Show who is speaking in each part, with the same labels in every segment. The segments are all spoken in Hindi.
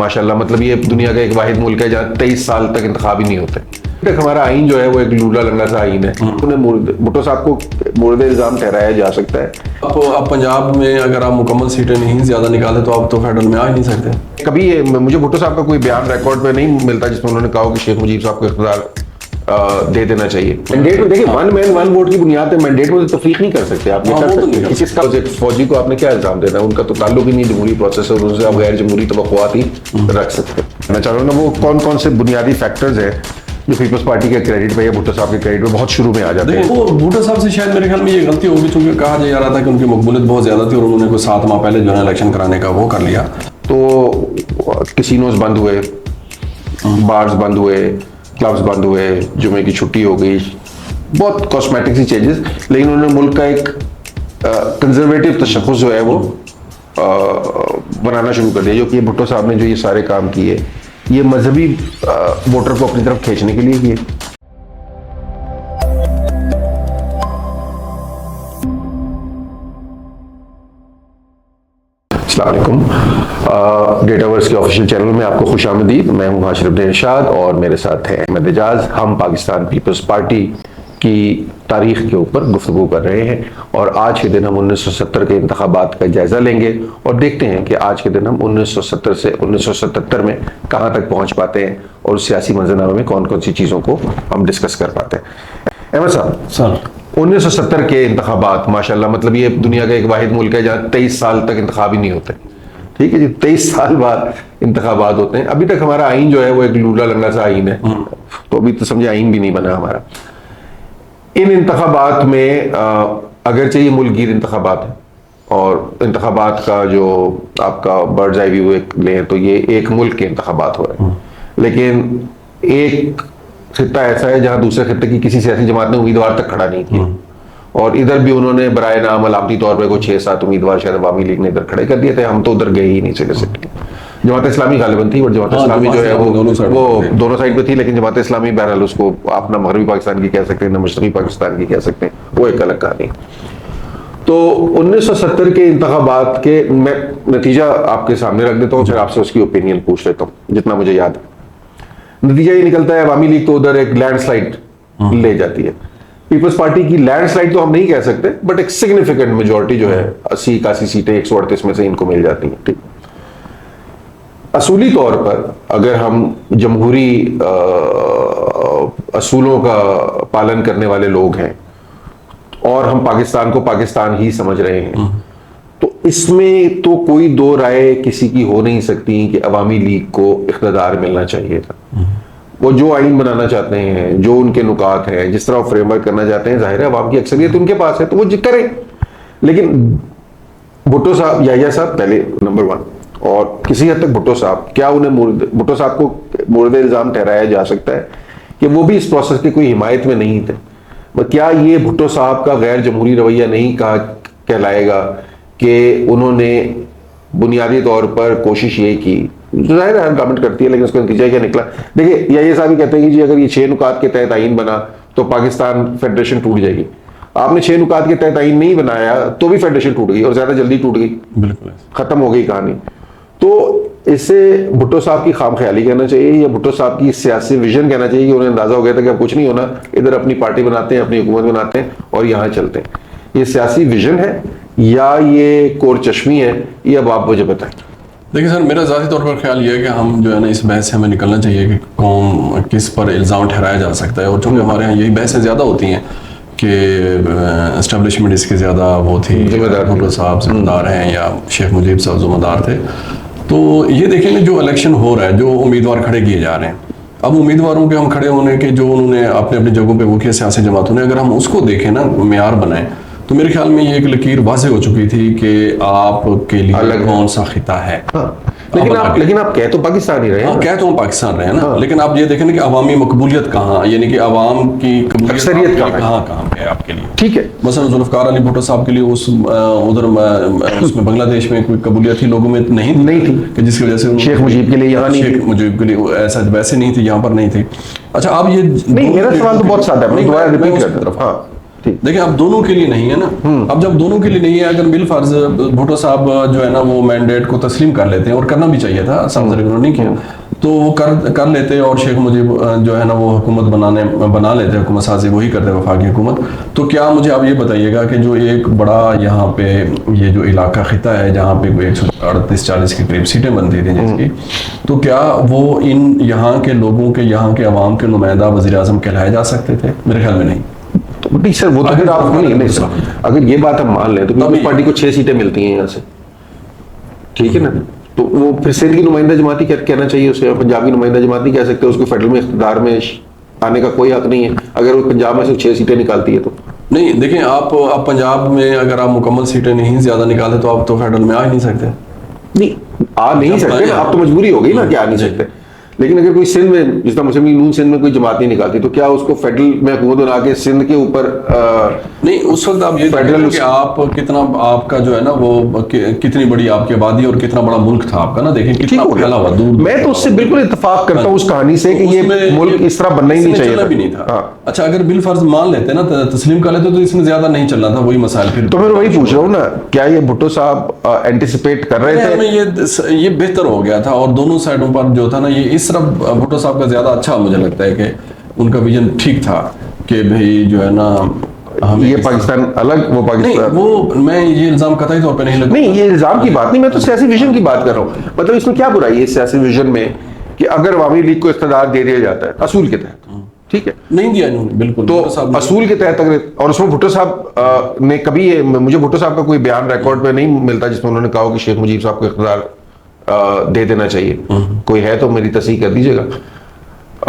Speaker 1: माशाल्लाह, मतलब ये दुनिया का एक वाहिद मुल्क है जहाँ 23 साल तक इंतखाब ही नहीं होते। तक हमारा आइन जो है वो एक लूला लंगड़ा सा आइन है। उन्हें भुट्टो साहब को मुर्दे इल्जाम ठहराया जा सकता है।
Speaker 2: अब पंजाब में अगर आप मुकम्मल सीटें नहीं ज्यादा निकाले तो आप तो फेडरल में आ ही नहीं सकते।
Speaker 1: कभी मुझे भुट्टो साहब का कोई बयान रिकॉर्ड पे नहीं मिलता जिसमें उन्होंने कहा कि शेख मुजीब साहब को इख्तियार दे देना चाहिए। मैंडेट में देखिए, वन मैन वन वोट की बुनियाद पे मैंडेट में तो तफरीक नहीं कर सकते आप। इसका एक फौजी को आपने क्या इल्जाम देना है? उनका तो ताल्लुक ही नहीं जमहूरी प्रोसेस है, उनसे आप गैर जमहूरी तवक्कुआत ही रख सकते हैं। मैं चाह रहा हूँ ना, वो कौन कौन से बुनियादी फैक्टर्स हैं जो पीपल्स पार्टी के क्रेडिट पे या भुट्टो साहब के क्रेडिट पे बहुत शुरू में आ जाते हैं।
Speaker 2: वो भुट्टो साहब से शायद मेरे ख्याल में ये गलती होगी, चूंकि कहा जा रहा था कि उनकी मकबूलियत बहुत ज्यादा थी और उन्होंने कोई 7 माह पहले जो है इलेक्शन कराने का वो कर लिया।
Speaker 1: तो कैसीनोज बंद हुए, बार्स बंद हुए, क्लब्स बंद हुए, जुमे की छुट्टी हो गई, बहुत कॉस्मेटिक सी चेंजेस, लेकिन उन्होंने मुल्क का एक कंजर्वेटिव तशख़्ख़ुस जो है वो बनाना शुरू कर दिया। जो कि ये भुट्टो साहब ने जो ये सारे काम किए, ये मजहबी वोटर को अपनी तरफ खींचने के लिए किए। अस्सलामुअलैकुम, डेटावर्स के ऑफिशियल चैनल में आपको खुशामदीद। मैं हूं हाशिर इब्न इरशाद और मेरे साथ है अहमद एजाज। हम पाकिस्तान पीपल्स पार्टी की तारीख के ऊपर गुफ्तगू कर रहे हैं और आज के दिन हम 1970 के इंतखाबात का जायजा लेंगे और देखते हैं कि आज के दिन हम 1970 से 1977 में कहां तक पहुंच पाते हैं और सियासी मंजरनामे में कौन कौन सी चीजों को हम डिस्कस कर पाते हैं। अहमद साहब,
Speaker 2: सर
Speaker 1: 1970 के इंतखाबात, माशाल्लाह, मतलब ये दुनिया का एक वाहिद मुल्क है जहाँ 23 साल तक इंतखाब ही नहीं होते। ठीक है जी, 23 साल बाद इंतखाबात होते हैं। अभी तक हमारा आइन जो है वो एक लूला लंगड़ा सा आइन है, तो अभी तो समझे आइन भी नहीं बना हमारा। इन इंतखाबात में अगरचे ये मुल्क गिर इंतखाबात है और इंतखाबात का जो आपका बर्ड्स आई व्यू लें तो ये एक मुल्क के इंतखाबात हो रहे हैं, लेकिन एक खित्ता ऐसा है जहां दूसरे खित्ते की किसी सियासी जमात ने उम्मीदवार तक खड़ा नहीं किया और इधर भी उन्होंने बराए नाम अलामती तौर पर कोई 6-7 उम्मीदवार शायद अवामी लीग ने इधर खड़े कर दिए थे। हम तो उधर गए ही नहीं सके सकते। जमात इस्लामी गालिबन थी और जमात इस्लामी जो है वो दोनों साइड पे थी, लेकिन जमात इस्लामी बहरहाल उसको अपना मगरबी पाकिस्तान की कह सकते हैं, न मशरकी पाकिस्तान की कह सकते हैं, वो एक अलग कहानी। तो 1970 के इंतखाबात के मैं नतीजा आपके सामने रख देता हूँ, फिर आपसे उसकी ओपिनियन पूछ लेता हूँ जितना मुझे याद है। नतीजा ये निकलता है, अवामी लीग तो उधर एक लैंडस्लाइड ले जाती है। पीपल्स पार्टी की लैंडस्लाइड तो हम नहीं कह सकते, बट एक सिग्निफिकेंट मेजोरिटी जो है 80-81 सीटें 138 में से इनको मिल जाती हैं। ठीक, असूली तौर पर अगर हम जमहूरी असूलों का पालन करने वाले लोग हैं और हम पाकिस्तान को पाकिस्तान ही समझ रहे हैं, तो इसमें तो कोई दो राय किसी की हो नहीं सकती कि अवामी लीग को इख्तियार मिलना चाहिए था। वो जो आइन बनाना चाहते हैं, जो उनके नुकात हैं, जिस तरह फ्रेमवर्क करना चाहते हैं, जाहिर है अवाम की अक्सरियत उनके पास है तो वो करें। लेकिन भुट्टो साहब, याहिया साहब पहले नंबर 1, और किसी हद तक भुट्टो साहब, क्या उन्हें भुट्टो साहब को मुर्दे इल्जाम ठहराया जा सकता है कि वो भी इस प्रोसेस की कोई हिमायत में नहीं थे? क्या ये भुट्टो साहब का गैर जमहूरी रवैया नहीं कहलाएगा कि उन्होंने बुनियादी तौर पर कोशिश ये की, जाहिर है गवर्नमेंट करती है, लेकिन उसका नतीजा क्या निकला? देखिए, ये साहब भी कहते हैं कि जी अगर ये 6 नुकात के तहत आइन बना तो पाकिस्तान फेडरेशन टूट जाएगी। आपने 6 नुकात के तहत आइन नहीं बनाया तो भी फेडरेशन टूट गई और ज्यादा जल्दी टूट गई, बिल्कुल खत्म हो गई कहानी। तो इससे भुट्टो साहब की खामख्याली कहना चाहिए या भुट्टो साहब की सियासी विजन कहना चाहिए कि उन्हें अंदाजा हो गया था कि अब कुछ नहीं होना, इधर अपनी पार्टी बनाते हैं, अपनी हुकूमत बनाते हैं और यहाँ चलते हैं। ये सियासी विजन है या ये कोर चश्मी है, ये अब आप मुझे बताएं।
Speaker 2: देखिए सर, मेरा ज़ाती तौर पर ख्याल ये है कि हम जो है ना इस बहस से हमें निकलना चाहिए कि कौन किस पर इल्ज़ाम ठहराया जा सकता है। और चूँकि हमारे यहाँ यही बहसें ज़्यादा होती हैं कि एस्टेब्लिशमेंट इसकी ज़्यादा वो थी, भुट्टो साहब जिम्मेदार हैं या शेख मुजीब साहब जिम्मेदार थे। तो ये देखेंगे जो इलेक्शन हो रहा है, जो उम्मीदवार खड़े किए जा रहे हैं, अब उम्मीदवारों के हम खड़े होने के जो उन्होंने अपने अपनी जगहों पे वो किया सियासी जमातों ने, अगर हम उसको देखें ना, मेयार बनाएं, तो मेरे ख्याल में ये एक लकीर वाज़ेह हो चुकी थी कि आपके लिए अलग कौन सा खिता है।
Speaker 1: लेकिन आप कह तो पाकिस्तान ही रहे हैं।
Speaker 2: कह तो हम पाकिस्तान रहे हैं ना, लेकिन आप ये देखें ना कि अवामी मकबूलियत कहाँ, यानी कि अवाम की
Speaker 1: अक्सरियत
Speaker 2: कहाँ है आपके लिए।
Speaker 1: ठीक है,
Speaker 2: मसलन जुल्फ़िकार अली भुट्टो साहब के लिए उधर उसमें बांग्लादेश में कोई कबूलियत थी, लोगों में नहीं थी कि जिसकी वजह से
Speaker 1: शेख मुजीब के लिए यहाँ नहीं,
Speaker 2: शेख मुजीब के लिए ऐसा वैसे नहीं थी, यहाँ पर नहीं थी। अच्छा, आप ये
Speaker 1: नहीं, मेरा सवाल तो बहुत सादा है, मैं दोबारा रिपीट करता हूं।
Speaker 2: देखिए अब दोनों के लिए नहीं है ना। अब जब दोनों के लिए नहीं है, अगर बिलफर्ज भुट्टो साहब जो है ना वो मैंडेट को तस्लीम कर लेते हैं, और करना भी चाहिए था, साउथ अफ्रीका ने नहीं किया, तो वो कर लेते और शेख मुजीब जो है ना वो हुकूमत बना लेते, हुकूमत साजी वही करते, वफाकी हुकूमत। तो क्या मुझे आप ये बताइएगा कि जो एक बड़ा यहाँ पे ये जो इलाका खिता है जहाँ पे 138-40 के करीब सीटें बनती थी जिसकी, तो क्या वो इन यहाँ के लोगों के, यहाँ के अवाम के नुमाइंदा वज़ीर आज़म कहलाए जा सकते थे? मेरे ख्याल में नहीं।
Speaker 1: तो नहीं सर, वो तो फिर आप नहीं सर, अगर ये बात हम मान लें तो पीपल्स पार्टी को 6 सीटें मिलती हैं यहाँ से, ठीक है ना, तो वो फिर सिंध की नुमाइंदा जमाती कहना चाहिए उसे, पंजाब की नुमाइंदा जमात नहीं कह सकते, उसको फेडरल में इख्तियार में आने का कोई हक नहीं है अगर वो पंजाब में से 6 सीटें निकालती है तो।
Speaker 2: नहीं देखिए, आप पंजाब में अगर आप मुकम्मल सीटें नहीं ज्यादा निकाले तो आप तो फेडरल में आ ही नहीं सकते।
Speaker 1: नहीं आ नहीं सकते ना, आप तो मजबूरी हो गई ना कि आ नहीं सकते। लेकिन अगर कोई सिंध में, जिस तरह मुस्लिम लीग नून सिंध में कोई जमात नहीं निकालती, तो क्या उसको फेडरल में हुकूमत बना के सिंध के ऊपर
Speaker 2: नहीं, उस वक्त आप ये फेडरल कि आप कितना, आपका जो है ना वो कितनी बड़ी आपकी आबादी और कितना बड़ा मुल्क था आपका ना, देखिए कितना फैला हुआ दूर।
Speaker 1: मैं तो उससे बिल्कुल इत्तेफाक करता हूँ उस कहानी से कि ये मुल्क इस तरह बनना ही नहीं चाहिए,
Speaker 2: भी नहीं था। अच्छा, अगर बिल फर्ज मान लेते ना, तस्लीम कर लेते तो इसमें ज्यादा नहीं चलना था, वही मसाइल। फिर
Speaker 1: तो मैं वही पूछ रहा हूँ ना, क्या ये भुट्टो साहब एंटिसिपेट कर रहे थे?
Speaker 2: ये बेहतर हो गया था, और दोनों साइडों पर जो था ना, ये इस तरफ भुट्टो साहब का ज्यादा अच्छा मुझे लगता है कि उनका विजन ठीक था कि भाई जो है ना
Speaker 1: हम ये पाकिस्तान अलग, वो पाकिस्तान,
Speaker 2: वो मैं ये इल्जाम कतई तौर पे नहीं लगता।
Speaker 1: नहीं, ये इल्जाम की बात नहीं, मैं तो सियासी विजन की बात कर रहा हूँ। मतलब इसमें क्या बुराई है इस सियासी विजन में कि अगर अवामी लीग को इख्तियार दे दिया जाता है असूल के तहत, ठीक है,
Speaker 2: नहीं दिया इन्होंने बिल्कुल,
Speaker 1: तो असूल के तहत अगर, और उसमें भुट्टो साहब ने कभी, मुझे भुट्टो साहब का कोई बयान रिकॉर्ड पे नहीं मिलता जिसमें उन्होंने कहा कि शेख मुजीब साहब को इख्तियार दे देना चाहिए। कोई है तो मेरी तस्दीक कर दीजिएगा।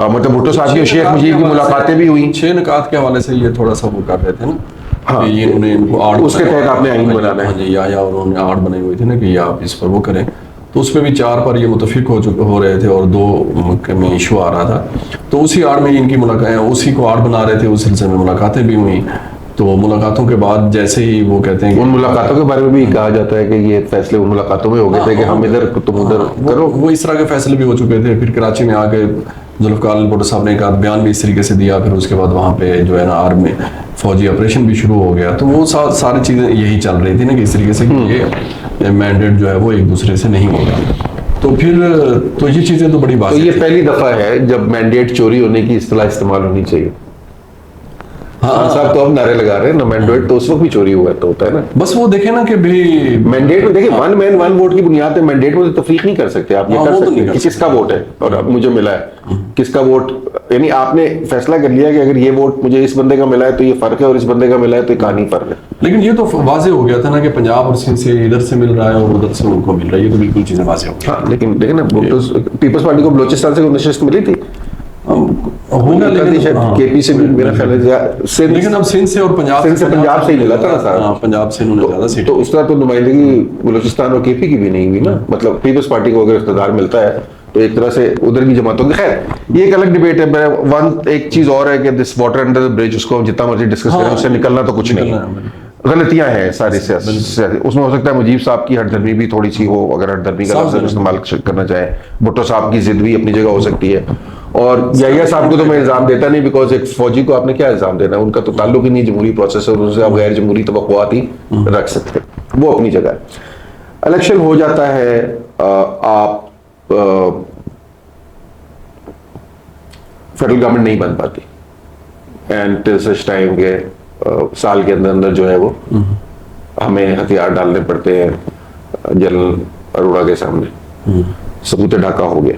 Speaker 1: मतलब भुट्टो साहब की शेख मुजीब की मुलाकातें भी हुई
Speaker 2: 6 निकात के हवाले से, ये थोड़ा सा वो कर रहे थे ना। हाँ, ये उन्होंने इनको आड़,
Speaker 1: उसके तहत आपने आईन बनाना है
Speaker 2: या उन्होंने आड़ बनाई हुई थी ना कि आप इस पर वो करें, तो उस पर भी 4 पर ये मुतफिक हो रहे थे और 2 में इशू आ रहा था, तो उसी आड़ में इनकी मुलाकात, उसी को आड़ बना रहे थे, उस सिलसिले में मुलाकातें भी हुई। तो मुलाकातों के बाद जैसे ही वो कहते हैं,
Speaker 1: उन मुलाकातों के बारे में भी कहा जाता है कि ये फैसले उन मुलाकातों में हो गए थे कि हम इधर तुम उधर करो,
Speaker 2: वो इस तरह के फैसले भी हो चुके थे। फिर कराची में आके जुल्फ़िकार अली भुट्टो साहब ने एक बयान भी इस तरीके से दिया, फिर उसके बाद वहाँ पे जो है ना आर्मी फौजी ऑपरेशन भी शुरू हो गया। तो वो सारी चीज़ें यही चल रही थी ना कि इस तरीके से ये मैंडेट जो है वो एक दूसरे से नहीं होगा। तो फिर तो ये चीज़ें तो बड़ी बात,
Speaker 1: तो ये पहली दफा है जब मैंडेट चोरी होने की इस्तेलाह इस्तेमाल होनी चाहिए। हाँ साहब तो अब नारे लगा रहे हैं ना, मैंडेट तो उस वक्त भी चोरी हुआ तो होता है ना।
Speaker 2: बस वो देखे ना कि भाई
Speaker 1: मैंडेट में देखिए, 1 मैन 1 वोट की बुनियाद पे मैंडेट में तो तफरीक नहीं कर सकते आप। ये कर सकते हैं कि किसका वोट है और अब मुझे मिला है, किसका वोट, यानी आपने फैसला कर लिया कि अगर ये वोट मुझे इस बंदे का मिला है तो ये फर्क है, और इस बंदे का मिला है तो ये कहानी फर्क है।
Speaker 2: लेकिन ये तो वाजे हो गया था ना कि पंजाब और सिंध से इधर से मिल रहा है और उधर से उनको मिल रहा है, ये तो बिल्कुल चीजें वाजे हो गई।
Speaker 1: हाँ, लेकिन देखिए ना, पीपल्स पार्टी को बलोचिस्तान से नशिस्त मिली थी,
Speaker 2: होगा, लेकिन
Speaker 1: केपी से मेरा ख्याल है,
Speaker 2: लेकिन अब सिंध से और पंजाब
Speaker 1: से ही मिला था ना सर।
Speaker 2: पंजाब से उन्होंने ज्यादा सीट,
Speaker 1: तो उस तरह तो नुमाइंदगी बलोचिस्तान और केपी की भी नहीं हुई ना। मतलब पीपल्स पार्टी को अगर इख्तियार मिलता है तो एक तरह से उधर की जमातों की, खैर ये एक अलग डिबेट है। एक चीज और है कि this water under the bridge, उसको हम जितना मर्जी डिस्कस करें, उससे निकलना तो कुछ नहीं है। गलतियां हैं सारी उसमें। हो सकता है मुजीब साहब की हरदर्मी भी थोड़ी सी हो, अगर हरदर्मी का लफ्ज़ इस्तेमाल करना चाहे। भुट्टो साहब की जिद भी अपनी जगह हो सकती है, और याहिया साहब को तो मैं इल्जाम देता नहीं, बिकॉज एक फौजी को आपने क्या इल्जाम देना है, उनका तो ताल्लुक ही नहीं जमहूरी प्रोसेस है, उनसे आप गैर जमहूरी तवक्कुआत ही रख सकते हैं, वो अपनी जगह है। इलेक्शन हो जाता है, आप फेडरल गवर्नमेंट नहीं बन पाती, एंड टिल सच टाइम के साल के अंदर जो है वो हमें हथियार डालने पड़ते हैं जनरल अरोड़ा के सामने। सबूत ढाका हो गया।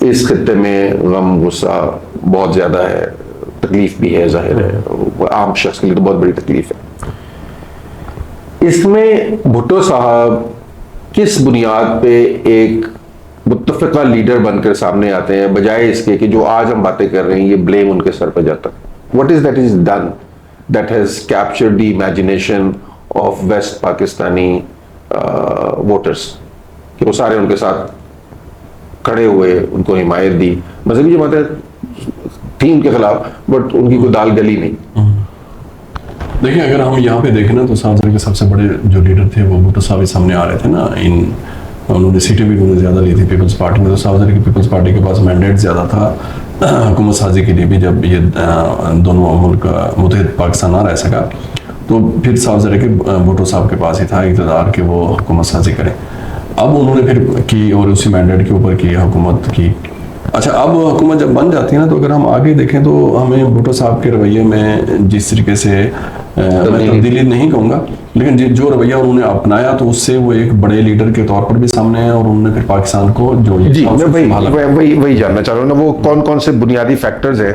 Speaker 1: इस खित्ते में गम गुस्सा बहुत ज्यादा है, तकलीफ भी है, जाहिर है आम शख्स के लिए तो बहुत बड़ी तकलीफ है। इसमें भुट्टो साहब किस बुनियाद पे एक मुत्तफ़िक़ा लीडर बनकर सामने आते हैं, बजाय इसके कि जो आज हम बातें कर रहे हैं ये ब्लेम उनके सर पर जाता है। What is done that has captured the imagination of West Pakistani voters? कि वो सारे उनके साथ खड़े हुए, उनको हिमायत दी। मजहबी जमातें थी उनके खिलाफ, बट उनकी कोई दाल गली नहीं।
Speaker 2: देखिए, अगर हम यहाँ पे देखें ना तो साउथ अफ्रीका के सबसे बड़े जो लीडर थे वो भुट्टो साहब सामने आ रहे थे ना। उन्होंने सीटें भी उन्होंने ज़्यादा ली थी पीपल्स पार्टी में, तो साउथ अफ्रीका पीपल्स पार्टी के पास मैंडेट ज़्यादा था। हुकूमत साजी के लिए भी जब ये दोनों मुल्क मुत्तहिद पाकिस्तान ना रह सका, तो फिर साफ ज़रा कि भुट्टो साहब के पास ही था इक़्तिदार कि वो हुकूमत साजी करें। अब उन्होंने फिर की और उसी मैंडेट के ऊपर की हुकूमत की। अच्छा, अब हुकूमत जब बन जाती है ना, तो अगर हम आगे देखें तो हमें भुट्टो साहब के रवैये में जिस तरीके से मैं तब्दीली नहीं कहूँगा, लेकिन जो रवैया उन्होंने अपनाया तो उससे वो एक बड़े लीडर के तौर पर भी सामने आए और उन्होंने फिर पाकिस्तान को जो
Speaker 1: जी, मैं वही जानना चाह रहा हूँ ना, वो कौन कौन से बुनियादी फैक्टर्स हैं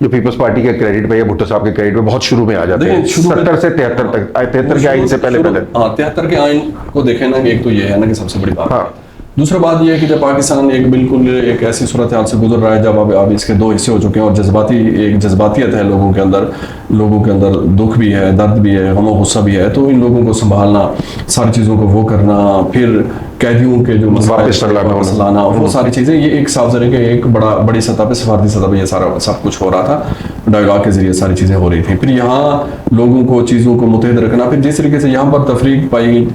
Speaker 1: जो पीपल्स पार्टी के क्रेडिट पे या भुट्टो साहब के क्रेडिट पे बहुत शुरू में आ जाते हैं, 70 से 73 तक, 73 के आइन से पहले।
Speaker 2: 73 के आइन को देखें ना, एक तो ये है ना कि सबसे बड़ी बात।
Speaker 1: हाँ।
Speaker 2: दूसरा बात यह है कि जब पाकिस्तान एक बिल्कुल एक ऐसी सूरत हाल से गुजर रहा है जब अब इसके दो हिस्से हो चुके हैं और एक जज्बातियत है लोगों के अंदर दुख भी है, दर्द भी है, गम और गुस्सा भी है, तो इन लोगों को संभालना, सारी चीज़ों को वो करना, फिर कैदियों के जो वापस लाना, वो सारी चीज़ें, ये एक साफ ज़रिए के एक बड़ी सतह पे, सफारती सतह पे ये सारा सब कुछ हो रहा था, डायलॉग के जरिए सारी चीज़ें हो रही थी। फिर यहाँ लोगों को चीज़ों को मुत्तहिद रखना, फिर जिस तरीके से यहाँ पर तफरीक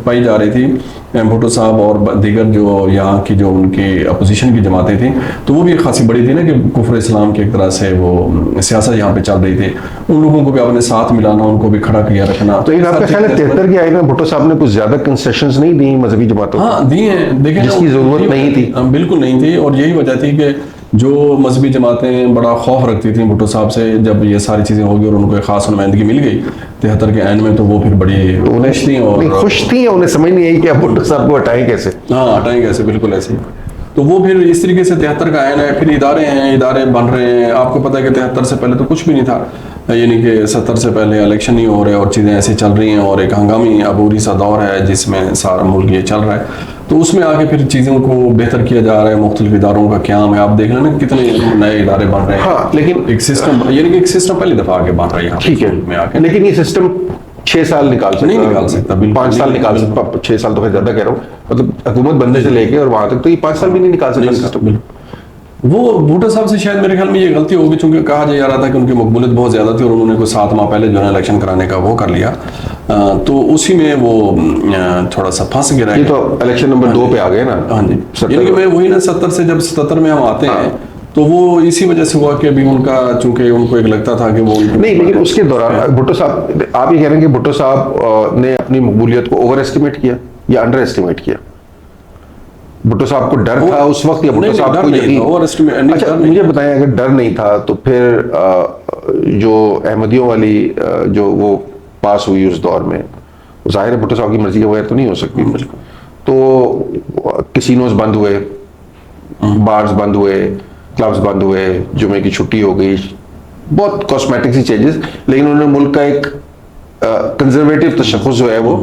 Speaker 2: पाई जा रही थी, भुट्टो साहब और दीगर जो यहाँ की जो उनकी अपोजिशन की जमातें थी, तो वो भी खासी बड़ी थी ना कि कुफ्र इस्लाम की एक तरह से वो सियासत यहाँ पे चल रही थी, उन लोगों को भी अपने साथ मिलाना, उनको भी खड़ा किया रखना।
Speaker 1: तो इन आपका ख्याल है 73 की आइन में भुट्टो साहब ने कुछ ज्यादा कंसेशंस नहीं दी मजहबी जमातों को?
Speaker 2: हाँ, दी हैं, देखें
Speaker 1: जिसकी जरूरत नहीं थी,
Speaker 2: बिल्कुल नहीं थी, और यही वजह थी कि जो मजहबी जमातें बड़ा खौफ रखती थी भुट्टो साहब से, जब ये सारी चीज़ें होगी और उनको एक खास नुमाइंदगी मिल गई 73 के एंड में, तो वो फिर बड़ी खुश थी और
Speaker 1: खुश थी, उन्हें समझ नहीं आई कि अब भुट्टो साहब को हटाएं कैसे।
Speaker 2: हाँ, हटाएं कैसे, बिल्कुल ऐसे ही। तो वो फिर इस तरीके से 73 का आयन है, फिर इदारे बन रहे हैं। आपको पता है कि 73 से पहले तो कुछ भी नहीं था, यानी कि 70 से पहले इलेक्शन नहीं हो रहे और चीज़ें ऐसी चल रही हैं और एक हंगामी अबूरी सा दौर है जिसमें सारा मुल्क ये चल रहा है, तो उसमें आगे फिर चीज़ों को बेहतर किया जा रहा है, मुख्तलिफ इदारों का क्याम है। आप देख लेना कितने नए इदारे बन रहे हैं।
Speaker 1: हाँ, लेकिन
Speaker 2: एक सिस्टम, यानी कि एक सिस्टम पहली दफ़ा आगे बन रहा है यहाँ,
Speaker 1: ठीक है,
Speaker 2: में आके,
Speaker 1: लेकिन ये सिस्टम 6 साल निकाल सकता,
Speaker 2: नहीं निकाल सकता,
Speaker 1: 5 साल निकाल सकता, 6 साल तो मैं ज्यादा कह रहा हूँ, मतलब हुकूमत बनने से लेके और वहां तक तो ये 5 साल भी नहीं निकाल सकता सिस्टम।
Speaker 2: वो भुट्टो साहब से शायद मेरे ख्याल में ये गलती होगी, चूंकि कहा जा रहा था कि उनकी मकबूलियत बहुत ज़्यादा थी और उन्होंने कोई 7 माह पहले जो है इलेक्शन कराने का वो कर लिया, तो उसी में वो थोड़ा सा फंस गिरा।
Speaker 1: ये तो इलेक्शन नंबर 2 पे आ गए ना।
Speaker 2: हाँ जी, यानी कि मैं वही ना 70 से जब 77 में हम आते हैं, तो वो इसी वजह से हुआ कि अभी उनका, चूंकि उनको एक लगता था कि वो
Speaker 1: नहीं, लेकिन उसके दौरान भुट्टो साहब, आप ये कह रहे हैं कि भुट्टो साहब ने अपनी मकबूलियत को ओवर एस्टिमेट किया या अंडर एस्टिमेट किया? भुट्टो साहब को डर था उस वक्त या भुट्टो साहब को यकीन? अच्छा, मुझे बताएं, अगर डर नहीं था तो फिर जो अहमदियों वाली जो वो पास हुई उस दौर में, जाहिर है भुट्टो साहब की मर्जी के बगैर तो नहीं हो सकती। तो कैसीनोज बंद हुए, बार्स बंद हुए, क्लब्स बंद हुए, जुमे की छुट्टी हो गई, बहुत कॉस्मेटिक सी चेंजेस, लेकिन उन्होंने मुल्क का एक कंजर्वेटिव तशख़्ख़ुस जो है वो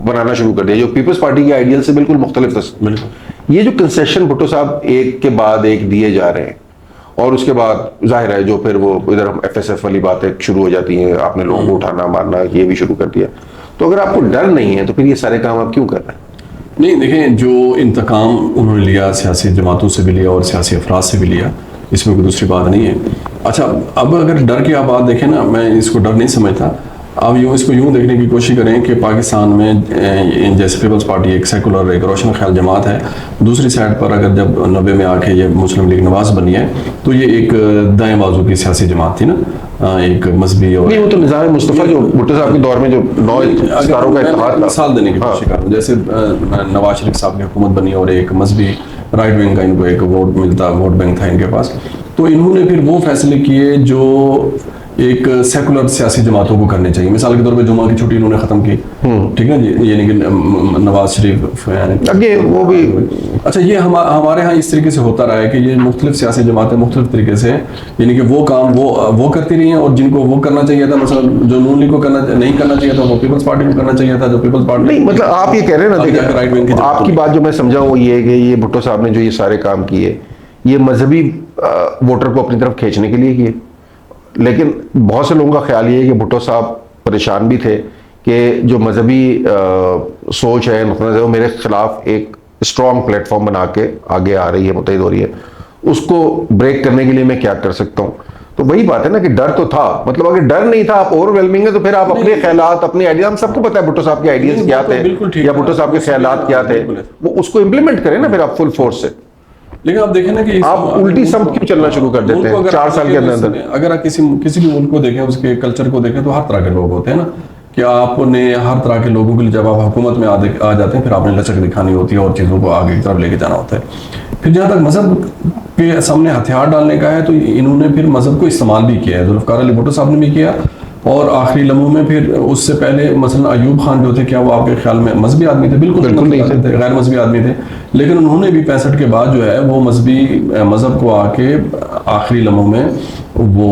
Speaker 1: बनाना शुरू कर दिया, जो पीपल्स पार्टी के आइडियल से बिल्कुल मुख्तलिफ था। ये जो कंसेशन भुट्टो साहब एक के बाद एक दिए जा रहे हैं, और उसके बाद जाहिर है जो फिर वो इधर हम FSF वाली बातें शुरू हो जाती हैं, आपने लोगों को उठाना मारना ये भी शुरू कर दिया। तो अगर आपको डर नहीं है तो फिर ये सारे काम आप क्यों कर रहे हैं?
Speaker 2: नहीं, देखें, जो इंतकाम उन्होंने लिया सियासी जमातों से भी लिया और सियासी अफराद से भी लिया, इसमें कोई दूसरी बात नहीं है। अच्छा, अब अगर डर की आप बात देखें ना, मैं इसको डर नहीं समझता। अब इसको यूँ देखने की कोशिश करें कि पाकिस्तान में जैसे पीपल्स पार्टी एक सेकुलर, एक रोशन ख्याल जमात है, दूसरी साइड पर अगर जब 90 में आके ये मुस्लिम लीग नवाज बनी है, तो ये एक दाएं बाजू की सियासी जमात थी ना, एक मजहबी और
Speaker 1: नहीं, वो तो निज़ाम मुस्तफ़ा जो भुट्टो साहब के दौर में जो 9 इस्तारों का इत्तेहाद था,
Speaker 2: मिसाल देने की कोशिश कर रहा हूँ, जैसे नवाज शरीफ साहब की हुकूमत बनी और एक मजहबी राइट विंग का इनको एक वोट बैंक था इनके पास, तो इन्होंने फिर वो फैसले किए जो एक सेकुलर सियासी जमातों को करने चाहिए। मिसाल के तौर पे जुमा की छुट्टी इन्होंने खत्म की, ठीक है जी, यानी कि नवाज शरीफ
Speaker 1: आगे वो भी।
Speaker 2: अच्छा, ये हमारे यहाँ इस तरीके से होता रहा है कि ये मुख्तलिफ सियासी जमातें मुख्तलिफ तरीके से, यानी कि वो काम वो करती रही हैं, और जिनको वो करना चाहिए था, मतलब जो नून लीग को नहीं करना चाहिए था, वो पीपल्स पार्टी को करना चाहिए था, जो पीपल्स पार्टी
Speaker 1: नहीं, मतलब आप ये कह रहे हैं ना, देखिए राइट विंग की आपकी बात जो मैं समझा वो ये है कि ये भुट्टो साहब ने जो ये सारे काम किए, ये मजहबी वोटर को अपनी तरफ खींचने के लिए किए, लेकिन बहुत से लोगों का ख्याल ये है कि भुट्टो साहब परेशान भी थे कि जो मजहबी सोच है, वो मेरे खिलाफ एक स्ट्रॉन्ग प्लेटफॉर्म बना के आगे आ रही है, मुतहिद हो रही है, उसको ब्रेक करने के लिए मैं क्या कर सकता हूँ। तो वही बात है ना कि डर तो था, मतलब अगर डर नहीं था, आप ओवरवेलमिंग है, तो फिर आप अपने ख्यालात, अपने आइडिया, हम सबको पता है भुट्टो साहब के आइडियाज क्या थे या भुट्टो साहब के ख्यालात क्या थे, वो उसको इंप्लीमेंट करें ना फिर आप फुल फोर्स से।
Speaker 2: लेकिन आप देखें ना कि
Speaker 1: आप उल्टी संप क्यों चलना शुरू कर देते हैं 4 साल के अंदर?
Speaker 2: अगर आप किसी भी मुल्क को देखें, उसके कल्चर को देखें, तो हर तरह के लोग होते हैं ना, कि आपने हर तरह के लोगों के लिए जब आप हुकूमत में आ जाते हैं, फिर आपने लचक दिखानी होती है और चीज़ों को आगे की तरफ लेके जाना होता है। फिर जहाँ तक मजहब के सामने हथियार डालने का है, तो इन्होंने फिर मजहब को इस्तेमाल भी किया है। जुल्फ़िकार अली भुट्टो साहब ने भी किया, और आखिरी लम्हों में फिर उससे पहले मसलन अयूब खान जो थे, क्या वो आपके ख्याल में मजहबी आदमी थे? बिल्कुल नहीं थे, गैर मजहबी आदमी थे। लेकिन उन्होंने भी 65 के बाद जो है वो मजहब को आके आखिरी लम्हों में वो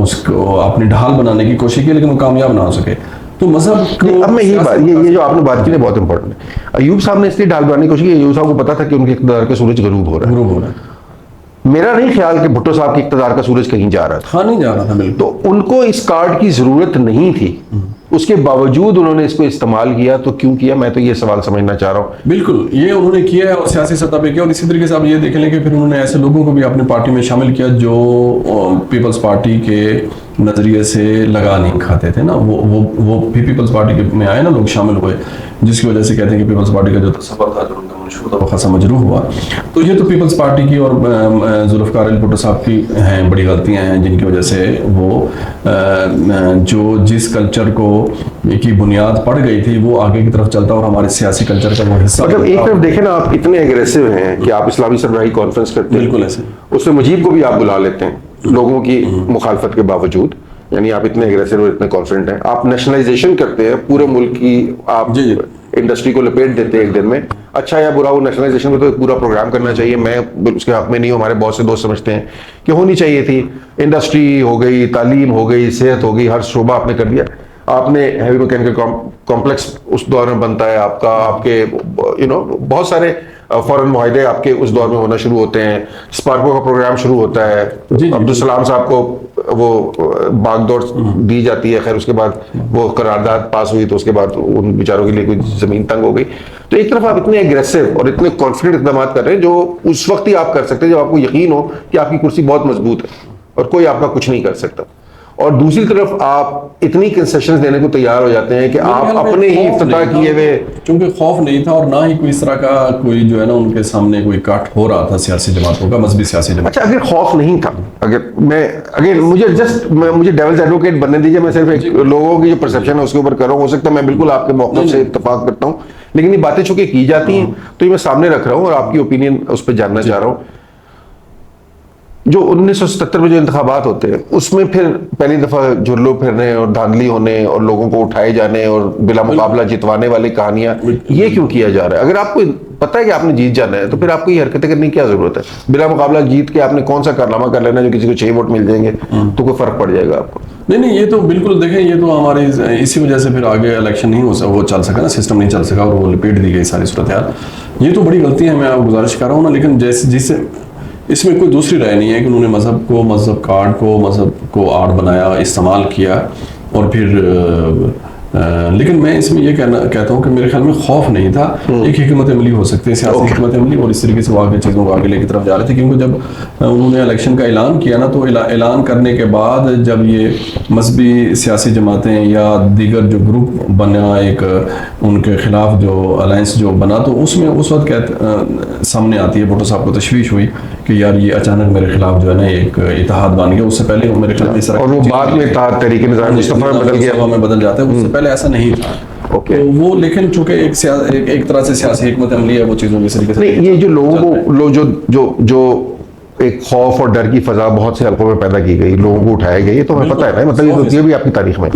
Speaker 2: उसको अपनी ढाल बनाने की कोशिश की, लेकिन वो कामयाब ना हो सके। तो मजहब
Speaker 1: अब मैं ये जो आपने बात की ना बहुत इंपॉर्टेंट है। अयूब साहब ने इसलिए ढाल बनाने की कोशिश की, अयूब साहब को पता था कि उनके इक़्तिदार का सूरज गरूब हो रहा है। मेरा नहीं ख्याल कि भुट्टो साहब के इक़्तिदार का सूरज कहीं जा रहा था।
Speaker 2: हाँ, नहीं जा रहा था बिल्कुल।
Speaker 1: तो उनको इस कार्ड की जरूरत नहीं थी, उसके बावजूद उन्होंने इसको इस्तेमाल किया। तो क्यों किया, मैं तो ये सवाल समझना चाह रहा हूँ।
Speaker 2: बिल्कुल, ये उन्होंने किया है और सियासी सतह पे किया। और इसी तरीके से आप ये देख लें कि फिर उन्होंने ऐसे लोगों को भी अपनी पार्टी में शामिल किया जो पीपल्स पार्टी के नजरिए से लगा नहीं खाते थे ना। वो भी पीपल्स पार्टी में आए ना, लोग शामिल हुए, जिसकी वजह से कहते हैं कि पीपल्स पार्टी का जो तसव्वुर था, जो उनका मंशूर था, वो खासा मजरूह हुआ। तो ये तो पीपल्स पार्टी की और जुल्फ़िकार अली भुट्टो साहब की हैं बड़ी गलतियां हैं, जिनकी वजह से वो जो जिस कल्चर को की बुनियाद पड़ गई थी, वो आगे की तरफ चलता और हमारे सियासी कल्चर का वो हिस्सा।
Speaker 1: मतलब एक तरफ देखें ना, आप इतने एग्रेसिव हैं कि आप इस्लामी सरबराही कॉन्फ्रेंस करते हैं,
Speaker 2: बिल्कुल ऐसे,
Speaker 1: उसमें मुजीब को भी आप बुला लेते हैं लोगों की मुखालफत के बावजूद। यानी आप इतने एग्रेसिव और इतने कॉन्फिडेंट हैं। आप नेशनलाइजेशन करते हैं पूरे मुल्क की, आप इंडस्ट्री को लपेट देते हैं एक दिन में। अच्छा या बुरा, वो नेशनलाइजेशन में तो एक पूरा प्रोग्राम करना चाहिए, मैं उसके हक में नहीं हूँ। हमारे बहुत से दोस्त समझते हैं कि होनी चाहिए थी। इंडस्ट्री हो गई, तालीम हो गई, सेहत हो गई, हर शोबा आपने कर दिया। आपने हैवी मैकेनिकल कॉम्प्लेक्स उस दौर में बनता है आपका, आपके बहुत सारे फॉरेन मुआहदे आपके उस दौर में होना शुरू होते हैं। स्पार्को का प्रोग्राम शुरू होता है, अब्दुल सलाम साहब को वो बागडोर दी जाती है। खैर उसके बाद वो करारदाद पास हुई, तो उसके बाद उन बेचारों के लिए कोई जमीन तंग हो गई। तो एक तरफ आप इतने एग्रेसिव और इतने कॉन्फिडेंट इकदाम कर रहे हैं जो उस वक्त ही आप कर सकते हैं जब आपको यकीन हो कि आपकी कुर्सी बहुत मजबूत है और कोई आपका कुछ नहीं कर सकता। और दूसरी तरफ आप इतनी कंसेशंस देने को तैयार हो जाते हैं कि आप अपने ही इफ्तिताह किए हुए,
Speaker 2: चूंकि खौफ नहीं था और ना ही कोई इस तरह का कोई जो है ना उनके सामने कोई काट हो रहा था सियासी जमातों का, मजहबी सियासी जमात।
Speaker 1: अच्छा, अगर खौफ नहीं था, मुझे डेविल्स एडवोकेट बनने दीजिए, मैं सिर्फ एक लोगों की जो परसेप्शन है उसके ऊपर कर रहा हूँ। हो सकता है मैं बिल्कुल आपके मौक़िफ़ से इत्तेफाक करता हूँ, लेकिन ये बातें चूंकि की जाती हैं तो ये मैं सामने रख रहा हूँ और आपकी ओपिनियन उस पर जानना चाह रहा हूँ। जो 1977 में जो इंतखाबात होते हैं, उसमें फिर पहली दफा जुर्लो फिरने और धांधली होने और लोगों को उठाए जाने और बिला मुकाबला जितवाने वाली कहानियां, ये क्यों किया जा रहा है? अगर आपको पता है कि आपने जीत जाना है, तो फिर आपको ये हरकतें करने की क्या जरूरत है? बिला मुकाबला जीत के आपने कौन सा कारनामा कर लेना जो किसी को 6 वोट मिल जाएंगे तो कोई फर्क पड़ जाएगा आपको?
Speaker 2: नहीं, ये तो बिल्कुल देखें, ये तो हमारे इसी वजह से फिर आगे इलेक्शन नहीं हो सका, वो चल सका ना, सिस्टम नहीं चल सका और वो लपेट दी गई सारी सूरत हाल। ये तो बड़ी गलती है, मैं आपको गुजारिश कर रहा हूँ ना। लेकिन जिससे इसमें कोई दूसरी राय नहीं है कि उन्होंने मजहब कार्ड को मजहब को आड़ बनाया, इस्तेमाल किया और फिर लेकिन मैं इसमें ये कहता हूँ कि मेरे ख्याल में खौफ नहीं था, एक हिकमत अमली हो सकती है, सियासी हिकमत अमली, और इस तरीके से वो आगे चीज़ों को आगे लेकर तरफ जा रहे थे। क्योंकि जब उन्होंने इलेक्शन का ऐलान किया ना, तो ऐलान करने के बाद जब ये मजहबी सियासी जमातें या दीगर जो ग्रुप बना, एक उनके खिलाफ जो अलायंस जो बना, तो उसमें उस वक्त सामने आती है, भुट्टो साहब को तशवीश हुई कि यार ये अचानक मेरे खिलाफ जो है ना एक इत्तेहाद बन गया। उससे पहले मेरे ख्याल में
Speaker 1: और वो बाद में तहरीक निज़ाम मुस्तफ़ा में बदल
Speaker 2: जाता है, उससे पहले ऐसा नहीं था।
Speaker 1: ओके,
Speaker 2: तो वो लेकिन चूंकि एक तरह से सियासी हिकमत अमली है, वो चीज़ों की तरीके से
Speaker 1: ये जो लोगों को जो एक खौफ और डर की फजा बहुत से हल्कों में पैदा की गई, लोगों को उठाया गया, ये तो हमें पता है ना, मतलब ये भी आपकी तारीख में।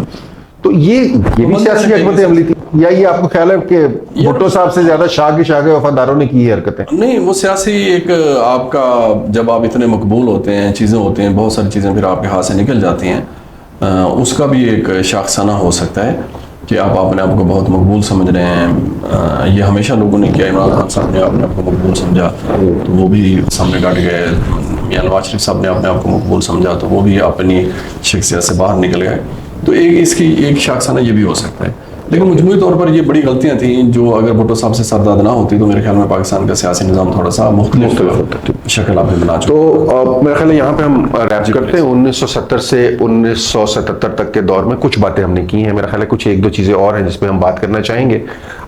Speaker 1: तो ये भी सियासी हिकमत अमली थी, या ये आपको ख्याल है कि भुट्टो साहब से ज्यादा शाह के वफादारों ने की हरकतें?
Speaker 2: नहीं, वो सियासी एक आपका, जब आप इतने मकबूल होते हैं, चीज़ें होते हैं, बहुत सारी चीज़ें फिर आपके हाथ से निकल जाती हैं, उसका भी एक शाखसाना हो सकता है कि आप अपने आप को बहुत मकबूल समझ रहे हैं। ये हमेशा लोगों ने किया। इमरान खान साहब ने अपने आप को मकबूल समझा तो वो भी सामने डट गए। मियां नवाज शरीफ साहब ने अपने आप को मकबूल समझा तो वो भी अपनी शख्सियत से बाहर निकल गए। तो इसकी एक शाखसाना ये भी हो सकता है। लेकिन मजमूई तौर पर ये बड़ी गलतियां थी जो अगर भुट्टो साहब से सरदाद ना होती तो मेरे ख्याल में पाकिस्तान का सियासी निज़ाम थोड़ा सा मुख्तलिफ शक्ल आपने बना चुका।
Speaker 1: तो मेरे ख्याल है यहाँ पे हम रैप करते हैं। 1970 से 1977 तक के दौर में कुछ बातें हमने की हैं। मेरा ख्याल है कुछ एक दो चीज़ें और हैं जिसपे हम बात करना चाहेंगे।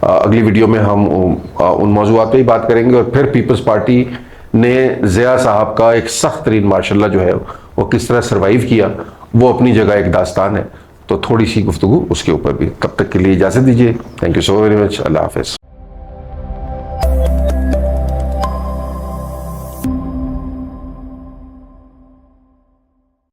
Speaker 1: अगली वीडियो में हम उन मौजूआत पे ही बात करेंगे और फिर पीपल्स पार्टी ने ज़िया साहब का एक सख्त तरीन मार्शल जो है वो किस तरह सरवाइव किया, वो अपनी जगह एक दास्तान है। तो थोड़ी सी गुफ्तगू उसके ऊपर भी। तब तक के लिए इजाज़त दीजिए। Thank you so very much. अल्लाह हाफ़िज़।